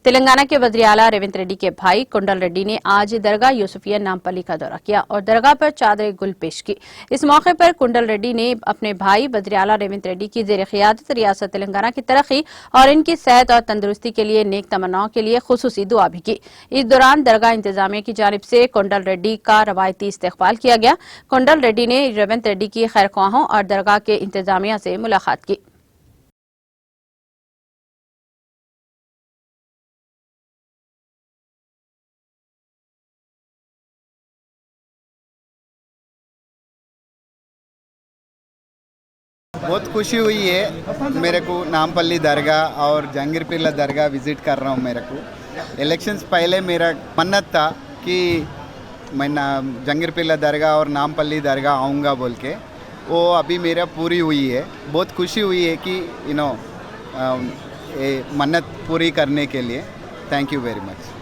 तेलंगाना के वज़ीर आला रेवंत रेड्डी के भाई कुंडल रेड्डी ने आज दरगाह यूसुफिया नामपल्ली का दौरा किया और दरगाह पर चादर गुल पेश की। इस मौके पर कुंडल रेड्डी ने अपने भाई वज़ीर आला रेवंत रेड्डी की ज़ेर क़ियादत रियासत तेलंगाना की तरक्की और इनकी सेहत और तंदुरुस्ती के लिए नेक तमन्नाओं के लिए खुसूसी दुआ भी की। इस दौरान दरगाह इंतजामिया की जानिब से कुंडल रेड्डी का रवायती इस्तकबाल किया गया। कुंडल रेड्डी ने रेवंत रेड्डी की खैरख्वाहों और दरगाह के इंतजामिया से मुलाकात की। बहुत खुशी हुई है मेरे को नामपल्ली दरगाह और जहांगीर पीर्ला दरगाह विज़िट कर रहा हूँ। मेरे को इलेक्शंस पहले मेरा मन्नत था कि मैं जहांगीर पीर्ला दरगाह और नामपल्ली दरगाह आऊँगा बोल के, वो अभी मेरा पूरी हुई है। बहुत खुशी हुई है कि मन्नत पूरी करने के लिए। Thank you very much.